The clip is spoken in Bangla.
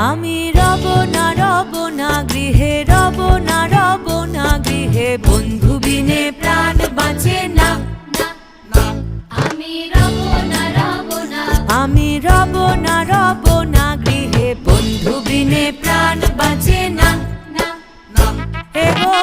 আমি রব না গৃহে, রব না গৃহে, বন্ধু বিনে প্রাণ বাঁচে না। আমি রব না, আমি রব না গৃহে, বন্ধু বিনে প্রাণ বাঁচে না। এগো